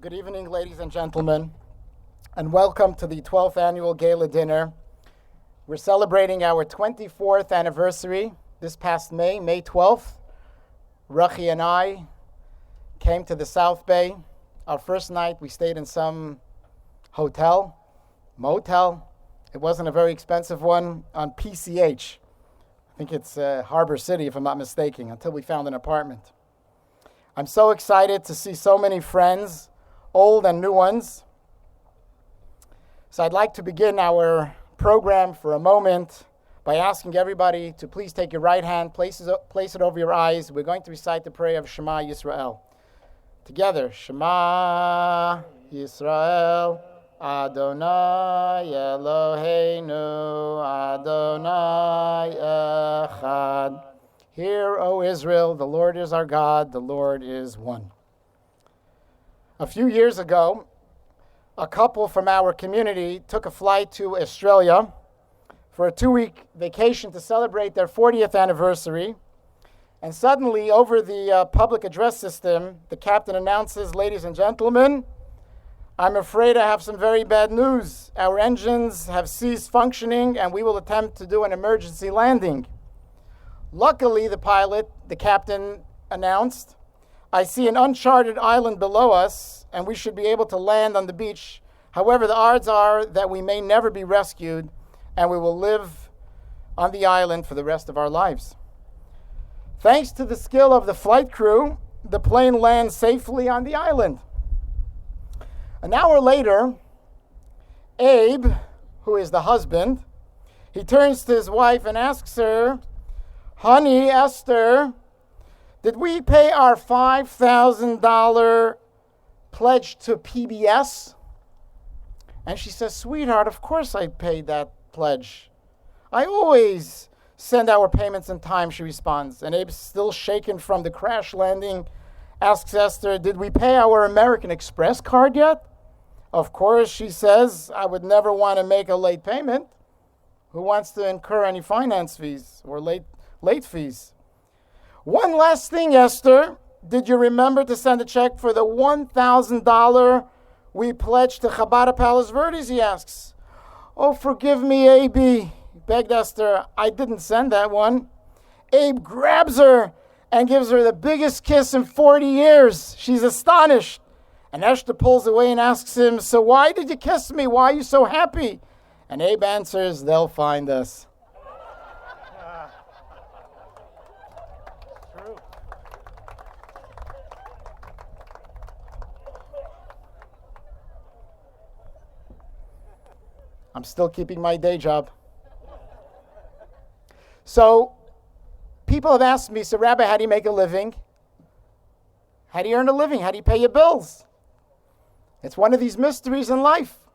Good evening, ladies and gentlemen, and welcome to the 12th annual Gala dinner. We're celebrating our 24th anniversary this past May 12th. Rachi and I came to the South Bay. Our first night, we stayed in some motel. It wasn't a very expensive one on PCH. I think it's Harbor City, if I'm not mistaken, until we found an apartment. I'm so excited to see so many friends, old and new ones. So I'd like to begin our program for a moment by asking everybody to please take your right hand, place it over your eyes. We're going to recite the prayer of Shema Yisrael. Together, Shema Yisrael, Adonai Eloheinu, Adonai Echad. Hear, O Israel, the Lord is our God, the Lord is one. A few years ago, a couple from our community took a flight to Australia for a 2-week vacation to celebrate their 40th anniversary. And suddenly, over the public address system, the captain announces, "Ladies and gentlemen, I'm afraid I have some very bad news. Our engines have ceased functioning and we will attempt to do an emergency landing." Luckily, the captain announced, "I see an uncharted island below us and we should be able to land on the beach. However, the odds are that we may never be rescued and we will live on the island for the rest of our lives." Thanks to the skill of the flight crew, the plane lands safely on the island. An hour later, Abe, who is the husband, he turns to his wife and asks her, "Honey, Esther, did we pay our $5,000 pledge to PBS?" And she says, "Sweetheart, of course I paid that pledge. I always send our payments in time," she responds. And Abe, still shaken from the crash landing, asks Esther, "Did we pay our American Express card yet?" "Of course," she says. "I would never want to make a late payment. Who wants to incur any finance fees or late fees?" "One last thing, Esther. Did you remember to send a check for the $1,000 we pledged to Chabad of Palos Verdes?" he asks. "Oh, forgive me, A.B.," begged Esther. "I didn't send that one." Abe grabs her and gives her the biggest kiss in 40 years. She's astonished. And Esther pulls away and asks him, "So why did you kiss me? Why are you so happy?" And Abe answers, "They'll find us." True. I'm still keeping my day job. So, people have asked me, "So Rabbi, how do you make a living? How do you earn a living? How do you pay your bills?" It's one of these mysteries in life.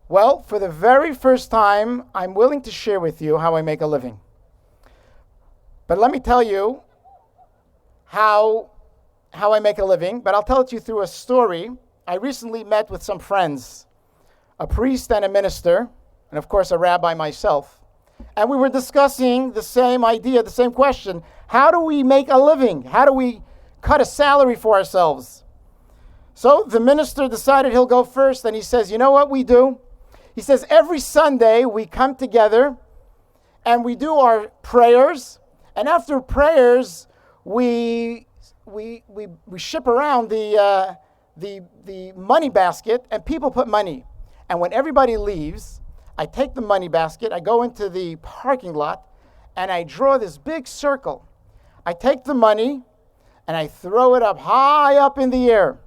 Well, for the very first time, I'm willing to share with you how I make a living. But let me tell you how I make a living, but I'll tell it to you through a story. I recently met with some friends, a priest and a minister, and of course a rabbi myself. And we were discussing the same idea, the same question. How do we make a living? How do we cut a salary for ourselves? So the minister decided he'll go first, and he says, "You know what we do?" He says, "Every Sunday we come together and we do our prayers, and after prayers we ship around the money basket, and people put money. And when everybody leaves, I take the money basket, I go into the parking lot, and I draw this big circle. I take the money, and I throw it up high up in the air.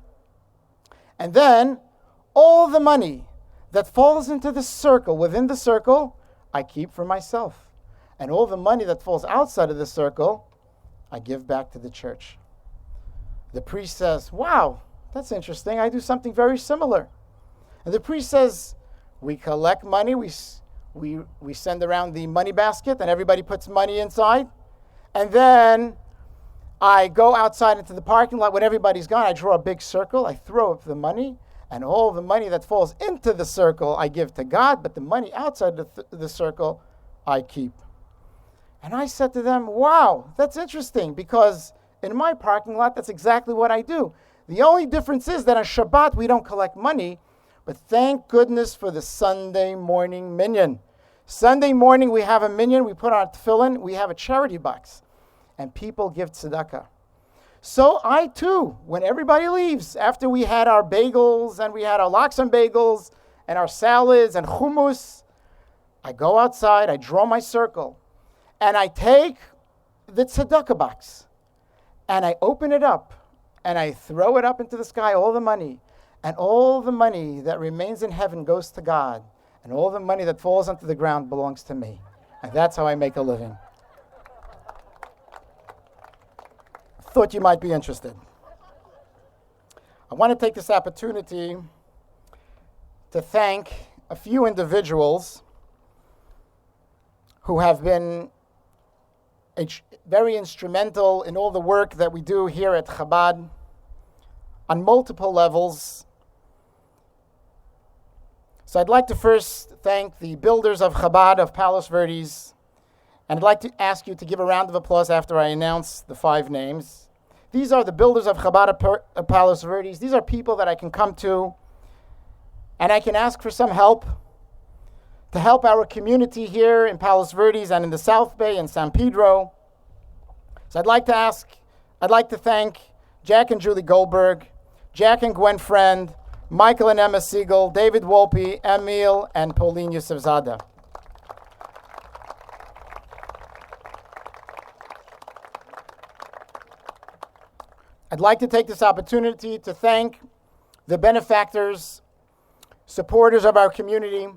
And then all the money that falls into the circle, within the circle, I keep for myself. And all the money that falls outside of the circle, I give back to the church." The priest says, "Wow, that's interesting. I do something very similar." And the priest says, "We collect money, we send around the money basket, and everybody puts money inside. And then I go outside into the parking lot when everybody's gone. I draw a big circle, I throw up the money, and all the money that falls into the circle I give to God, but the money outside the circle I keep." And I said to them, "Wow, that's interesting, because in my parking lot, that's exactly what I do. The only difference is that on Shabbat we don't collect money, but thank goodness for the Sunday morning minyan. Sunday morning we have a minyan, we put on tefillin, we have a charity box, and people give tzedakah. So I too, when everybody leaves, after we had our bagels and we had our lox and bagels and our salads and hummus, I go outside, I draw my circle, and I take the tzedakah box, and I open it up, and I throw it up into the sky, all the money. And all the money that remains in heaven goes to God. And all the money that falls onto the ground belongs to me. And that's how I make a living. Thought you might be interested. I want to take this opportunity to thank a few individuals who have been very instrumental in all the work that we do here at Chabad on multiple levels. So I'd like to first thank the builders of Chabad of Palos Verdes, and I'd like to ask you to give a round of applause after I announce the 5 names. These are the builders of Chabad of Palos Verdes. These are people that I can come to, and I can ask for some help to help our community here in Palos Verdes and in the South Bay and San Pedro. So I'd like to thank Jack and Julie Goldberg, Jack and Gwen Friend, Michael and Emma Siegel, David Wolpe, Emil, and Pauline Yusufzada. I'd like to take this opportunity to thank the benefactors, supporters of our community.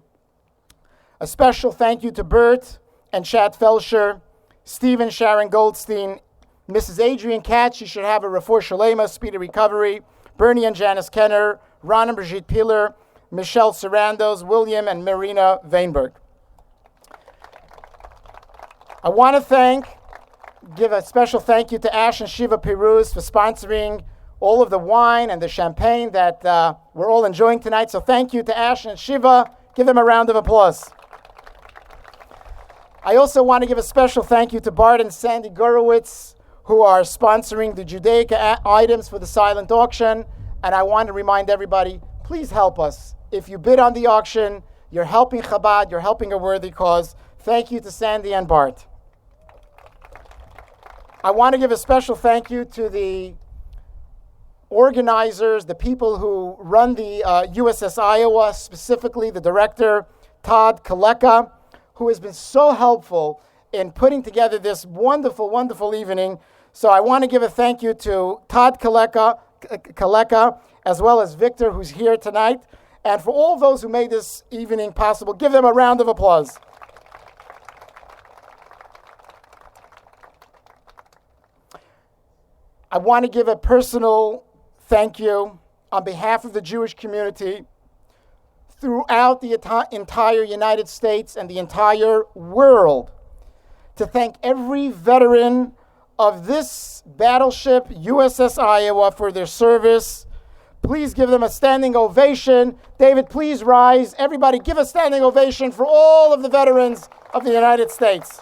A special thank you to Bert and Chad Felsher, Steve and Sharon Goldstein, Mrs. Adrian Katz, she should have a refuah shalema, speedy recovery, Bernie and Janice Kenner, Ron and Brigitte Peeler, Michelle Sarandos, William and Marina Weinberg. I want to give a special thank you to Ash and Shiva Piruz for sponsoring all of the wine and the champagne that we're all enjoying tonight. So thank you to Ash and Shiva. Give them a round of applause. I also want to give a special thank you to Bart and Sandy Gorowitz, who are sponsoring the Judaica items for the silent auction. And I want to remind everybody, please help us. If you bid on the auction, you're helping Chabad, you're helping a worthy cause. Thank you to Sandy and Bart. I want to give a special thank you to the organizers, the people who run the USS Iowa, specifically the director, Todd Kaleka, who has been so helpful in putting together this wonderful, wonderful evening. So I want to give a thank you to Todd Kaleka, as well as Victor, who's here tonight. And for all those who made this evening possible, give them a round of applause. I want to give a personal thank you on behalf of the Jewish community throughout the entire United States and the entire world, to thank every veteran of this battleship, USS Iowa, for their service. Please give them a standing ovation. David, please rise. Everybody give a standing ovation for all of the veterans of the United States.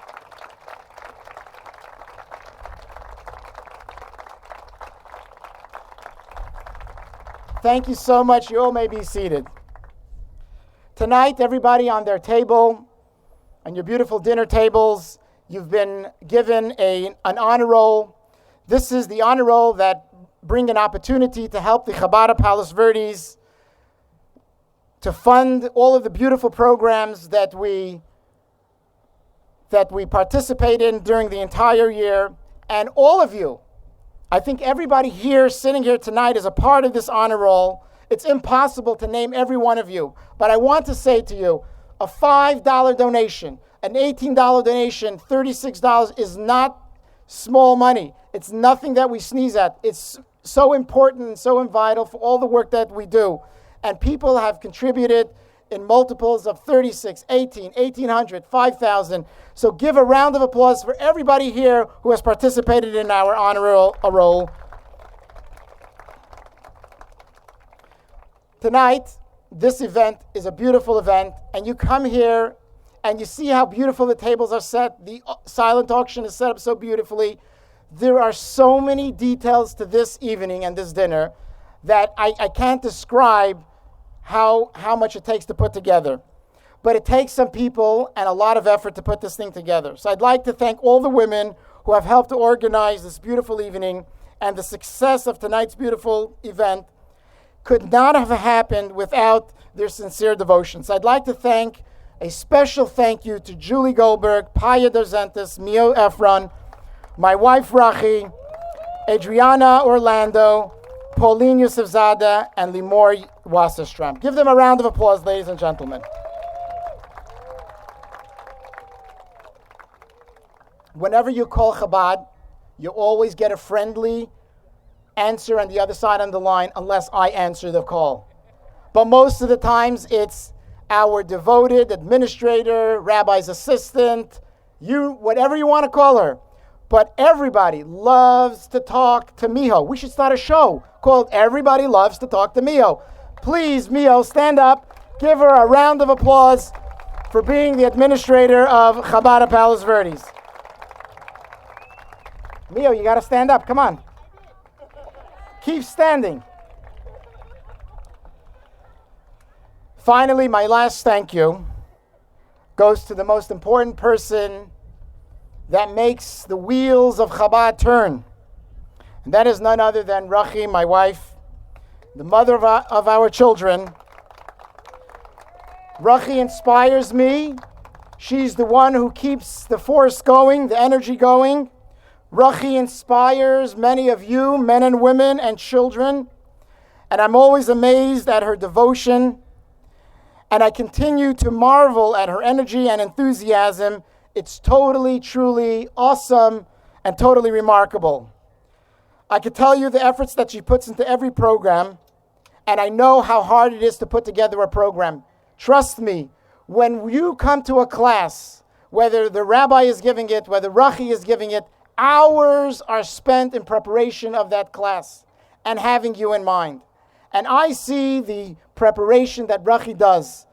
Thank you so much. You all may be seated. Tonight, everybody on their table, on your beautiful dinner tables, you've been given an honor roll. This is the honor roll that bring an opportunity to help the Chabad of Palos Verdes to fund all of the beautiful programs that we participate in during the entire year. And all of you, I think everybody here, sitting here tonight, is a part of this honor roll. It's impossible to name every one of you. But I want to say to you, a $5 donation, an $18 donation, $36 is not small money. It's nothing that we sneeze at. It's so important and so vital for all the work that we do. And people have contributed in multiples of 36, 18, 1,800, 5,000. So give a round of applause for everybody here who has participated in our honor roll. Tonight, this event is a beautiful event, and you come here and you see how beautiful the tables are set. The silent auction is set up so beautifully. There are so many details to this evening and this dinner. that I can't describe how much it takes to put together. But it takes some people and a lot of effort to put this thing together. So I'd like to thank all the women who have helped to organize this beautiful evening, and the success of tonight's beautiful event could not have happened without their sincere devotion. So I'd like to thank a special thank you to Julie Goldberg, Paya Dozentis, Mio Efron, my wife Rachi, Adriana Orlando, Pauline Yusufzada, and Limor Wasserstrom. Give them a round of applause, ladies and gentlemen. Whenever you call Chabad, you always get a friendly answer on the other side on the line, unless I answer the call. But most of the times, it's our devoted administrator, rabbi's assistant, whatever you want to call her. But everybody loves to talk to Miho. We should start a show called Everybody Loves to Talk to Miho. Please, Miho, stand up. Give her a round of applause for being the administrator of Chabad of Palos Verdes. Mio, you got to stand up. Come on. Keep standing. Finally, my last thank you goes to the most important person that makes the wheels of Chabad turn. And that is none other than Rachi, my wife, the mother of our children. Rachi inspires me. She's the one who keeps the force going, the energy going. Rachi inspires many of you, men and women and children, and I'm always amazed at her devotion, and I continue to marvel at her energy and enthusiasm. It's totally, truly awesome and totally remarkable. I could tell you the efforts that she puts into every program, and I know how hard it is to put together a program. Trust me, when you come to a class, whether the rabbi is giving it, whether Rachi is giving it, hours are spent in preparation of that class and having you in mind. And I see the preparation that Rachi does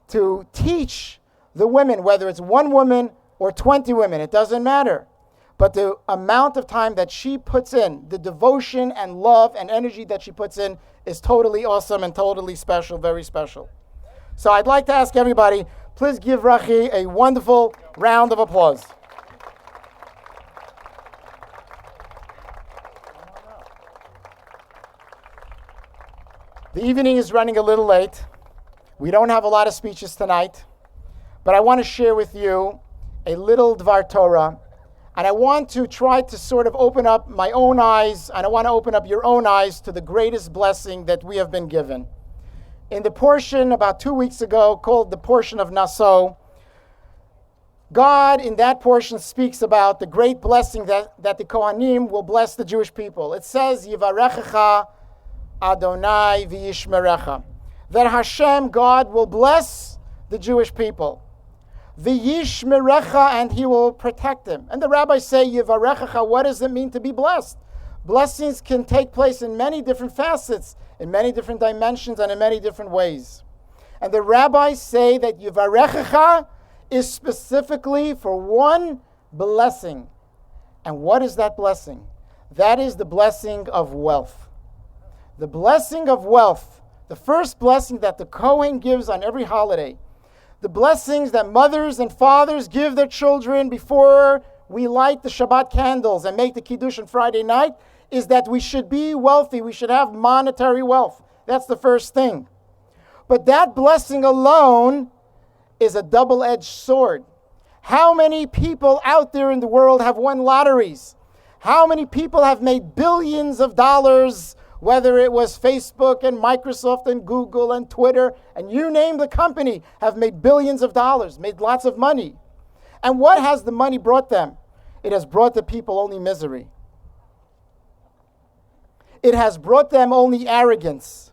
to teach the women, whether it's one woman or 20 women, it doesn't matter. But the amount of time that she puts in, the devotion and love and energy that she puts in is totally awesome and totally special, very special. So I'd like to ask everybody, please give Rachi a wonderful round of applause. The evening is running a little late. We don't have a lot of speeches tonight, but I want to share with you a little Dvar Torah, and I want to try to sort of open up my own eyes, and I want to open up your own eyes to the greatest blessing that we have been given. In the portion about 2 weeks ago called the portion of Naso, God in that portion speaks about the great blessing that the Kohanim will bless the Jewish people. It says, Yivarechecha Adonai v'yishmerecha, that Hashem, God, will bless the Jewish people. V'yishmerecha, and He will protect them. And the rabbis say, Yivarechecha, what does it mean to be blessed? Blessings can take place in many different facets, in many different dimensions, and in many different ways. And the rabbis say that Yivarechecha is specifically for one blessing. And what is that blessing? That is the blessing of wealth. The blessing of wealth, the first blessing that the Kohen gives on every holiday, the blessings that mothers and fathers give their children before we light the Shabbat candles and make the Kiddush on Friday night, is that we should be wealthy, we should have monetary wealth. That's the first thing. But that blessing alone is a double-edged sword. How many people out there in the world have won lotteries? How many people have made billions of dollars, whether it was Facebook and Microsoft and Google and Twitter, and you name the company, have made billions of dollars, made lots of money. And what has the money brought them? It has brought the people only misery. It has brought them only arrogance.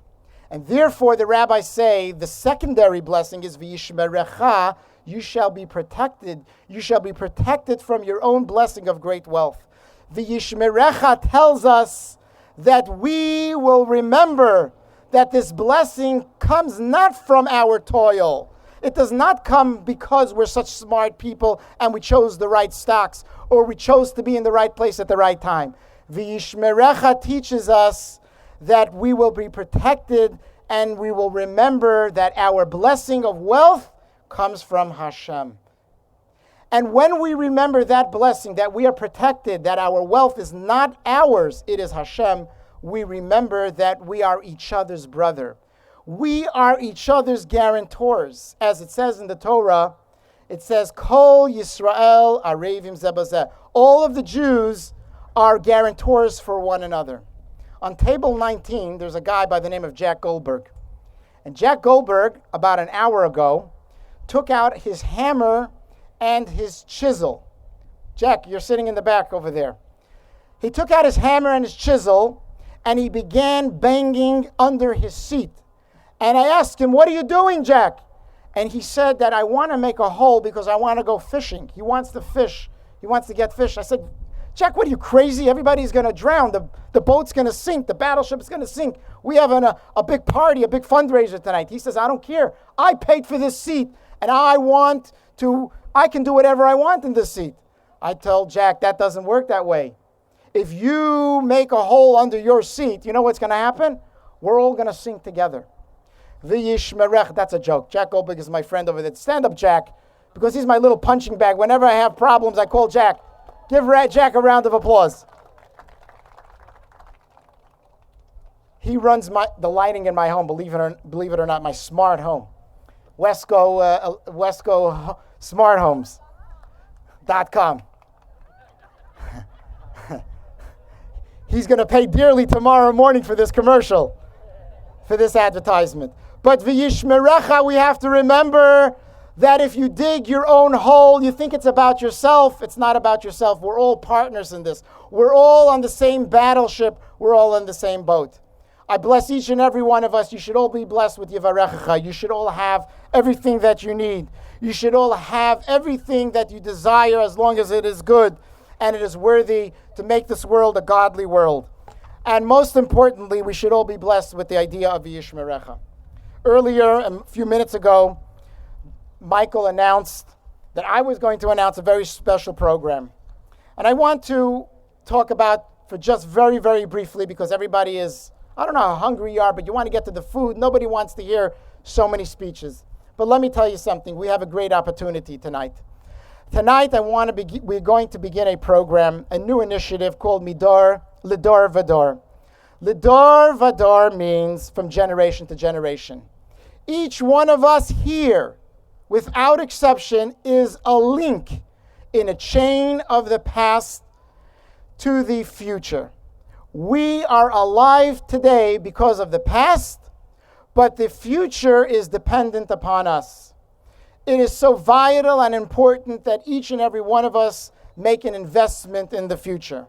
And therefore, the rabbis say, the secondary blessing is v'yishmerecha, you shall be protected. You shall be protected from your own blessing of great wealth. V'yishmerecha tells us that we will remember that this blessing comes not from our toil. It does not come because we're such smart people and we chose the right stocks or we chose to be in the right place at the right time. V'yishmerecha teaches us that we will be protected and we will remember that our blessing of wealth comes from Hashem. And when we remember that blessing, that we are protected, that our wealth is not ours, it is Hashem, we remember that we are each other's brother. We are each other's guarantors. As it says in the Torah, it says, Kol Yisrael Arevim Zebazeh. All of the Jews are guarantors for one another. On table 19, there's a guy by the name of Jack Goldberg. And Jack Goldberg, about an hour ago, took out his hammer and his chisel. Jack, you're sitting in the back over there. He took out his hammer and his chisel, and he began banging under his seat. And I asked him, what are you doing, Jack? And he said that I want to make a hole because I want to go fishing. He wants to fish. He wants to get fish. I said, Jack, what are you, crazy? Everybody's going to drown. The boat's going to sink. The battleship is going to sink. We have a big party, a big fundraiser tonight. He says, I don't care. I paid for this seat, and I can do whatever I want in this seat. I told Jack, that doesn't work that way. If you make a hole under your seat, you know what's going to happen? We're all going to sink together. V'yishmerech, that's a joke. Jack Goldberg is my friend over there. Stand up, Jack, because he's my little punching bag. Whenever I have problems, I call Jack. Give Jack a round of applause. He runs the lighting in my home, believe it or not, my smart home. Wesco smarthomes.com. He's going to pay dearly tomorrow morning for this commercial, for this advertisement. But v'yishmerecha, we have to remember that if you dig your own hole, you think it's about yourself. It's not about yourself. We're all partners in this. We're all on the same battleship. We're all in the same boat. I bless each and every one of us. You should all be blessed with Yivarechecha. You should all have everything that you need. You should all have everything that you desire as long as it is good and it is worthy to make this world a godly world. And most importantly, we should all be blessed with the idea of Yishmerecha. Earlier, a few minutes ago, Michael announced that I was going to announce a very special program. And I want to talk about, for just very, very briefly, because everybody is, I don't know how hungry you are, but you want to get to the food. Nobody wants to hear so many speeches. But let me tell you something. We have a great opportunity tonight. Tonight, we're going to begin a program, a new initiative called Lidor Vador. Lidor Vador means from generation to generation. Each one of us here, without exception, is a link in a chain of the past to the future. We are alive today because of the past, but the future is dependent upon us. It is so vital and important that each and every one of us make an investment in the future.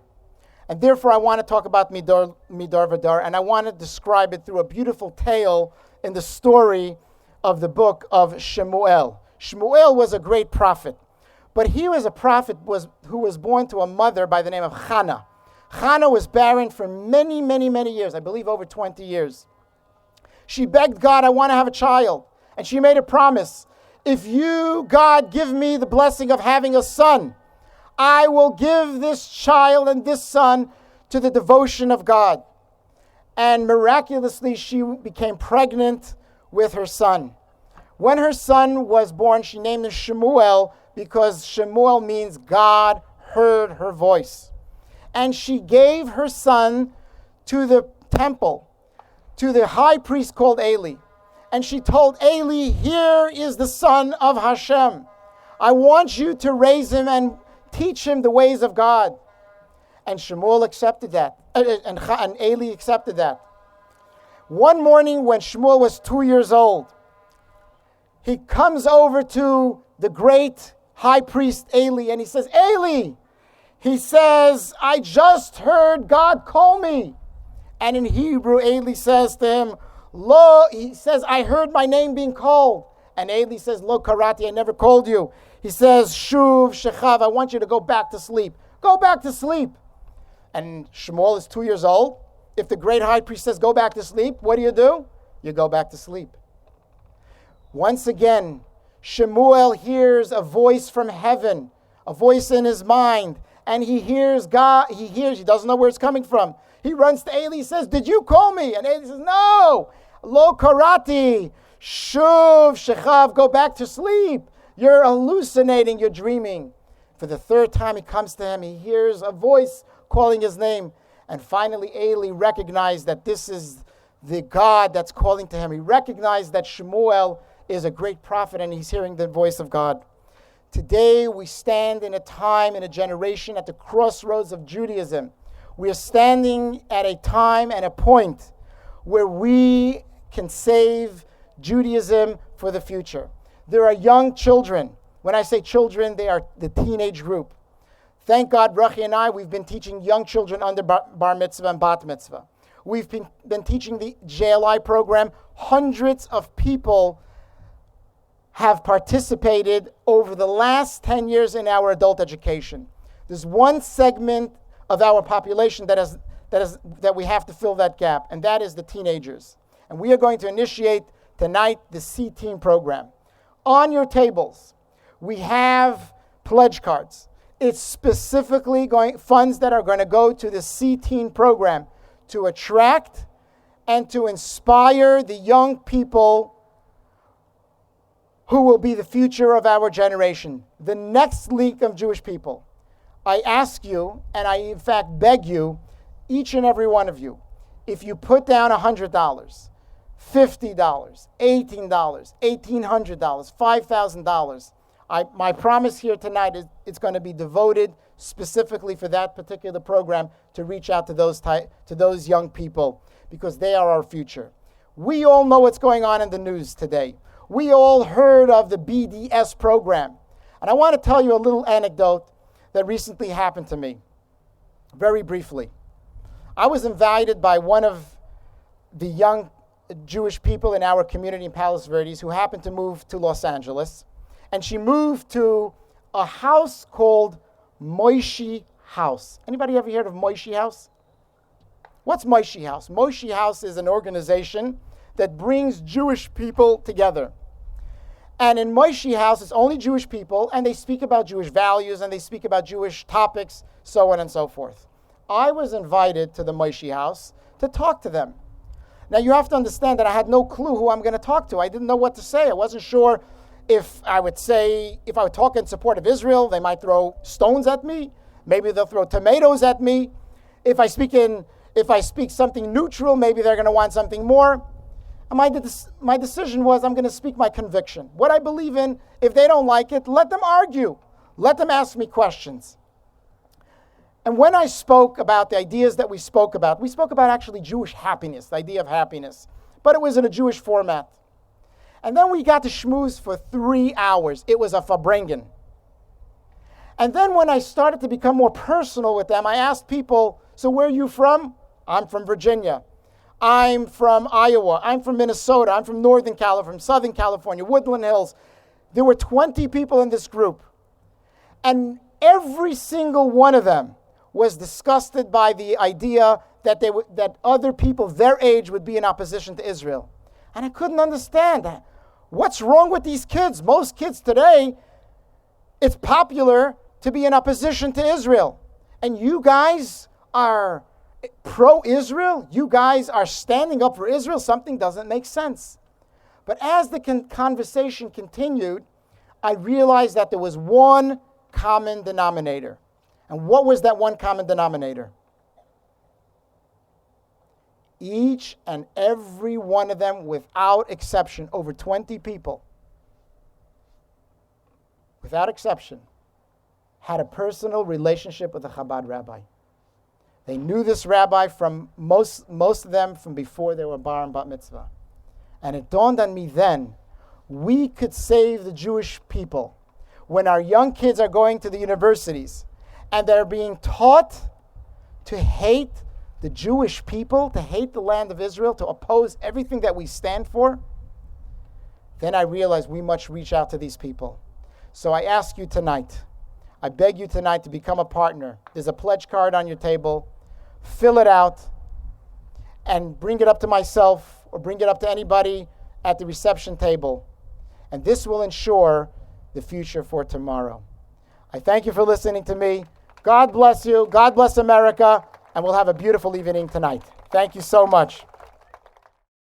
And therefore, I want to talk about Midor Vador, and I want to describe it through a beautiful tale in the story of the book of Shemuel. Shemuel was a great prophet, but he was a prophet who was born to a mother by the name of Hannah. Hannah was barren for many, many, many years, I believe over 20 years. She begged God, I want to have a child. And she made a promise. If you, God, give me the blessing of having a son, I will give this child and this son to the devotion of God. And miraculously, she became pregnant with her son. When her son was born, she named him Shemuel because Shemuel means God heard her voice. And she gave her son to the temple, to the high priest called Eli. And she told Eli, here is the son of Hashem. I want you to raise him and teach him the ways of God. And Shemuel accepted that. And Eli accepted that. One morning when Shemuel was 2 years old, he comes over to the great high priest Eli and he says, Eli, he says, I just heard God call me. And in Hebrew, Eli says to him, Lo, he says, I heard my name being called. And Eli says, Lo karati, I never called you. He says, Shuv shechav, I want you to go back to sleep. Go back to sleep. And Shemuel is 2 years old. If the great high priest says, go back to sleep, what do? You go back to sleep. Once again, Shemuel hears a voice from heaven, a voice in his mind, and he hears God, he doesn't know where it's coming from. He runs to Eli, says, did you call me? And Eli says, no, lo karati, shuv shechav, go back to sleep. You're hallucinating, you're dreaming. For the third time he comes to him, he hears a voice calling his name. And finally Eli recognized that this is the God that's calling to him. He recognized that Shemuel is a great prophet and he's hearing the voice of God. Today we stand in a time, in a generation at the crossroads of Judaism. We are standing at a time and a point where we can save Judaism for the future. There are young children. When I say children, they are the teenage group. Thank God, Rachi and I, we've been teaching young children under bar mitzvah and bat mitzvah. We've been teaching the JLI program. Hundreds of people have participated over the last 10 years in our adult education. There's one segment of our population that we have to fill that gap, and that is the teenagers. And we are going to initiate tonight the C-Team program. On your tables, we have pledge cards. It's specifically funds that are going to go to the C-Team program to attract and to inspire the young people who will be the future of our generation, the next league of Jewish people. I ask you, and I in fact beg you, each and every one of you, if you put down $100, $50, $18, $1,800, $5,000, my promise here tonight is it's going to be devoted specifically for that particular program to reach out to those young people because they are our future. We all know what's going on in the news today. We all heard of the BDS program. And I want to tell you a little anecdote that recently happened to me, very briefly. I was invited by one of the young Jewish people in our community in Palos Verdes who happened to move to Los Angeles. And she moved to a house called Moishi House. Anybody ever heard of Moishi House? What's Moishi House? Moishi House is an organization that brings Jewish people together. And in Moishi House, it's only Jewish people, and they speak about Jewish values, and they speak about Jewish topics, so on and so forth. I was invited to the Moishi House to talk to them. Now, you have to understand that I had no clue who I'm going to talk to. I didn't know what to say. I wasn't sure if I would talk in support of Israel, they might throw stones at me. Maybe they'll throw tomatoes at me. If I speak something neutral, maybe they're going to want something more. My decision was I'm going to speak my conviction. What I believe in, if they don't like it, let them argue. Let them ask me questions. And when I spoke about the ideas that we spoke about actually Jewish happiness, the idea of happiness. But it was in a Jewish format. And then we got to schmooze for 3 hours. It was a farbrengen. And then when I started to become more personal with them, I asked people, so where are you from? I'm from Virginia. I'm from Iowa. I'm from Minnesota. I'm from Northern California, from Southern California, Woodland Hills. There were 20 people in this group. And every single one of them was disgusted by the idea that other people their age would be in opposition to Israel. And I couldn't understand that. What's wrong with these kids? Most kids today, it's popular to be in opposition to Israel. And you guys are pro-Israel? You guys are standing up for Israel? Something doesn't make sense. But as the conversation continued, I realized that there was one common denominator. And what was that one common denominator? Each and every one of them, without exception, over 20 people, without exception, had a personal relationship with a Chabad rabbi. They knew this rabbi from most of them from before they were bar and bat mitzvah. And it dawned on me then, we could save the Jewish people when our young kids are going to the universities and they're being taught to hate the Jewish people, to hate the land of Israel, to oppose everything that we stand for. Then I realized we must reach out to these people. So I ask you tonight, I beg you tonight to become a partner. There's a pledge card on your table. Fill it out and bring it up to myself or bring it up to anybody at the reception table. And this will ensure the future for tomorrow. I thank you for listening to me. God bless you. God bless America. and we'll have a beautiful evening tonight. Thank you so much.